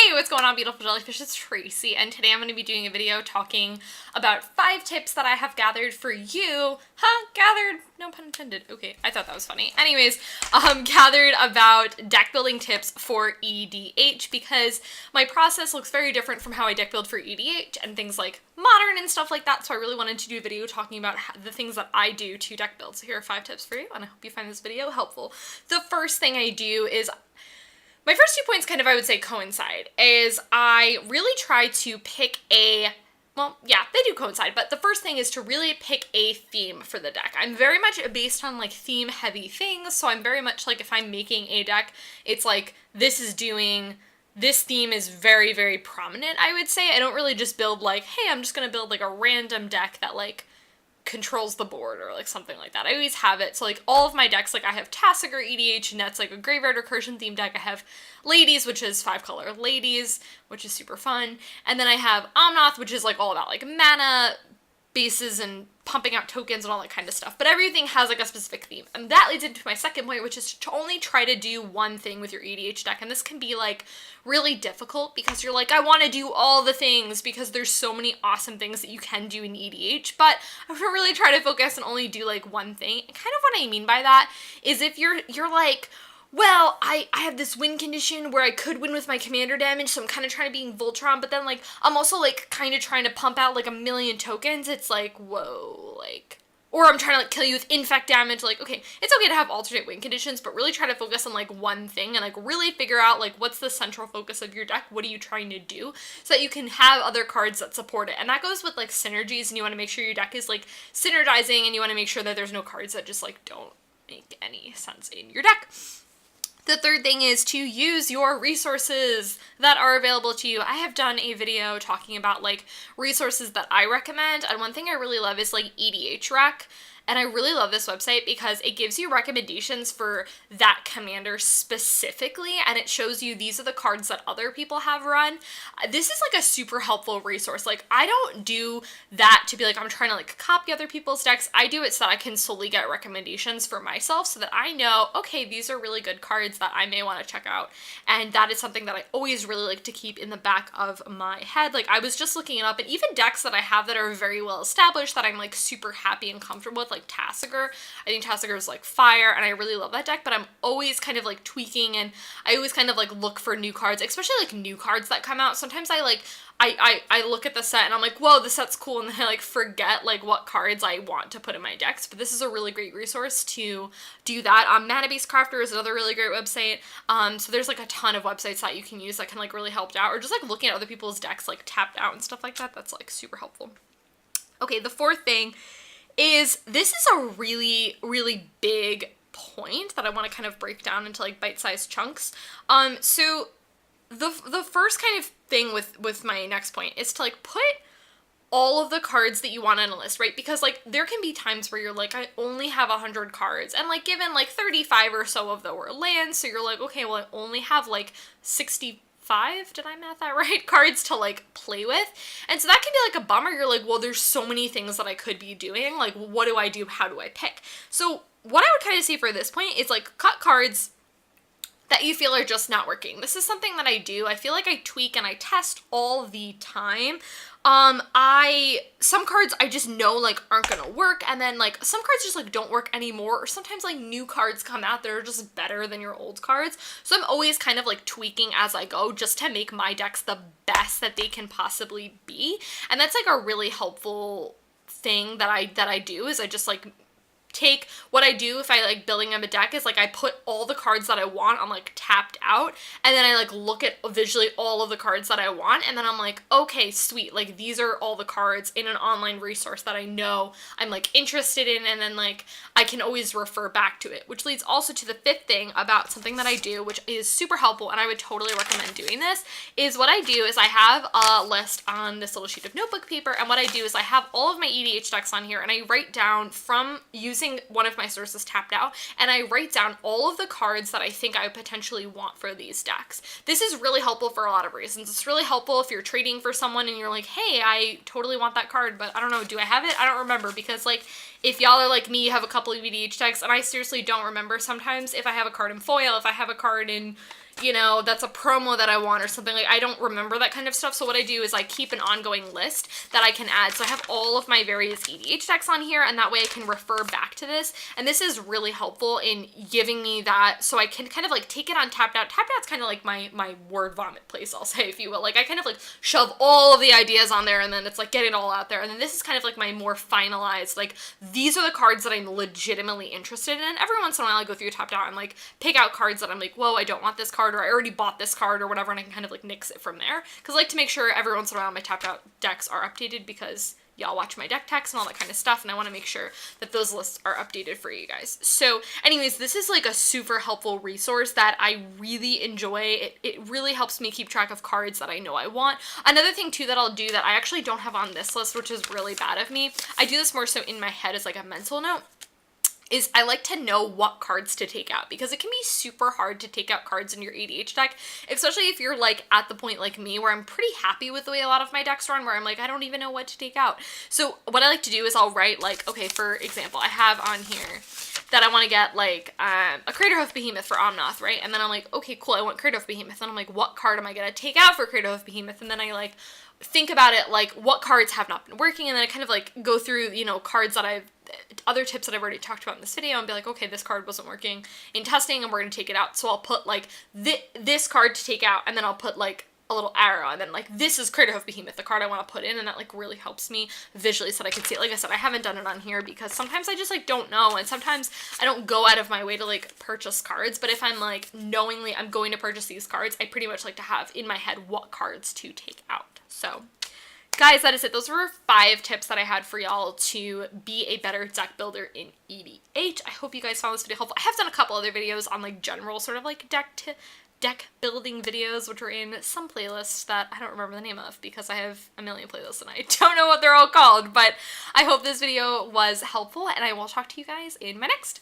Hey, what's going on, beautiful jellyfish? It's Tracy, and today I'm going to be doing a video talking about 5 tips that I have gathered for you. Gathered? No pun intended. Okay, I thought that was funny. Anyways, gathered about deck building tips for EDH because my process looks very different from how I deck build for EDH and things like Modern and stuff like that, so I really wanted to do a video talking about the things that I do to deck build. So here are 5 tips for you, and I hope you find this video helpful. The first thing I do is my first 2 points kind of, I would say, coincide, is I really try to pick well, yeah, they do coincide, but the first thing is to really pick a theme for the deck. I'm very much based on, like, theme-heavy things, so I'm very much, like, if I'm making a deck, it's like, this theme is very, very prominent, I would say. I don't really just build, like, hey, I'm just gonna build, like, a random deck that, like, controls the board or like something like that. I always have it. So like all of my decks, like I have Tasigur EDH, and that's like a graveyard recursion themed deck. I have Ladies, which is 5-color Ladies, which is super fun. And then I have Omnath, which is like all about like mana bases and pumping out tokens and all that kind of stuff. But everything has like a specific theme. And that leads into my second point, which is to only try to do one thing with your EDH deck. And this can be like really difficult because you're like, I want to do all the things because there's so many awesome things that you can do in EDH, but I'm gonna really try to focus and only do like one thing. And kind of what I mean by that is if you're like, well, I have this win condition where I could win with my commander damage, so I'm kind of trying to be Voltron, but then, like, I'm also, like, kind of trying to pump out, like, a million tokens. It's like, whoa, like, or I'm trying to, like, kill you with infect damage. Like, okay, it's okay to have alternate win conditions, but really try to focus on, like, one thing and, like, really figure out, like, what's the central focus of your deck? What are you trying to do? So that you can have other cards that support it. And that goes with, like, synergies, and you want to make sure your deck is, like, synergizing, and you want to make sure that there's no cards that just, like, don't make any sense in your deck. The third thing is to use your resources that are available to you. I have done a video talking about like resources that I recommend, and one thing I really love is like EDH Rec. And I really love this website because it gives you recommendations for that commander specifically, and it shows you these are the cards that other people have run. This is like a super helpful resource. Like, I don't do that to be like, I'm trying to like copy other people's decks. I do it so that I can solely get recommendations for myself so that I know, okay, these are really good cards that I may want to check out. And that is something that I always really like to keep in the back of my head. Like, I was just looking it up, and even decks that I have that are very well established that I'm like super happy and comfortable with, like Tasigur. I think Tasigur is like fire, and I really love that deck, but I'm always kind of like tweaking, and I always kind of like look for new cards, especially like new cards that come out. Sometimes I like, I look at the set and I'm like, whoa, the set's cool, and then I like forget like what cards I want to put in my decks. But this is a really great resource to do that. Mana Base Crafter is another really great website. So there's like a ton of websites that you can use that can like really help out, or just like looking at other people's decks like tapped out and stuff like that. That's like super helpful. Okay, the fourth thing is, this is a really, really big point that I want to kind of break down into like bite-sized chunks. So the first kind of thing with my next point is to like put all of the cards that you want on a list, right? Because like there can be times where you're like, I only have 100 cards, and like given like 35 or so of them were lands, so you're like, okay, well I only have like 65, did I math that right, cards to like play with. And so that can be like a bummer. You're like, well, there's so many things that I could be doing. Like, what do I do? How do I pick? So what I would kind of say for this point is like cut cards that you feel are just not working. This is something that I do. I feel like I tweak and I test all the time. Some cards I just know like aren't gonna work, and then like some cards just like don't work anymore, or sometimes like new cards come out that are just better than your old cards. So I'm always kind of like tweaking as I go just to make my decks the best that they can possibly be. And that's like a really helpful thing that I do, is I just like take what I do if I like building up a deck is like I put all the cards that I want on like tapped out, and then I like look at visually all of the cards that I want, and then I'm like, okay, sweet, like these are all the cards in an online resource that I know I'm like interested in, and then like I can always refer back to it. Which leads also to the fifth thing about something that I do, which is super helpful, and I would totally recommend doing this, is what I do is I have a list on this little sheet of notebook paper, and what I do is I have all of my EDH decks on here, and I write down from using one of my sources tapped out, and I write down all of the cards that I think I potentially want for these decks. This is really helpful for a lot of reasons. It's really helpful if you're trading for someone and you're like, hey, I totally want that card, but I don't know, do I have it? I don't remember, because like if y'all are like me, you have a couple of EDH decks, and I seriously don't remember sometimes if I have a card in foil, if I have a card in, you know, that's a promo that I want or something. Like, I don't remember that kind of stuff. So what I do is I keep an ongoing list that I can add. So I have all of my various EDH decks on here, and that way I can refer back to this. And this is really helpful in giving me that, so I can kind of like take it on Tapped Out. Tapped Out's kind of like my word vomit place, I'll say, if you will. Like, I kind of like shove all of the ideas on there, and then it's like get it all out there. And then this is kind of like my more finalized, like, these are the cards that I'm legitimately interested in. Every once in a while I go through Tapped Out and like pick out cards that I'm like, whoa, I don't want this card, or I already bought this card or whatever, and I can kind of like nix it from there. Because I like to make sure every once in a while my Tapped Out decks are updated, because y'all watch my deck techs and all that kind of stuff, and I want to make sure that those lists are updated for you guys. So anyways, this is like a super helpful resource that I really enjoy. It really helps me keep track of cards that I know I want. Another thing too that I'll do that I actually don't have on this list, which is really bad of me, I do this more so in my head as like a mental note, is I like to know what cards to take out, because it can be super hard to take out cards in your EDH deck, especially if you're like at the point like me where I'm pretty happy with the way a lot of my decks run, where I'm like, I don't even know what to take out. So what I like to do is I'll write like, okay, for example, I have on here that I want to get like a Craterhoof Behemoth for Omnath, right? And then I'm like, okay, cool, I want Craterhoof Behemoth. And I'm like, what card am I going to take out for Craterhoof Behemoth? And then I like think about it, like what cards have not been working, and then I kind of like go through, you know, cards that other tips that I've already talked about in this video, and be like, okay, this card wasn't working in testing and we're going to take it out. So I'll put like this card to take out, and then I'll put like a little arrow, and then like this is Craterhoof Behemoth, the card I want to put in, and that like really helps me visually so that I can see it. Like I said, I haven't done it on here because sometimes I just like don't know, and sometimes I don't go out of my way to like purchase cards, but if I'm like knowingly I'm going to purchase these cards, I pretty much like to have in my head what cards to take out. So guys, that is it. Those were 5 tips that I had for y'all to be a better deck builder in EDH. I hope you guys found this video helpful. I have done a couple other videos on like general sort of like deck building videos, which are in some playlists that I don't remember the name of because I have a million playlists and I don't know what they're all called, but I hope this video was helpful, and I will talk to you guys in my next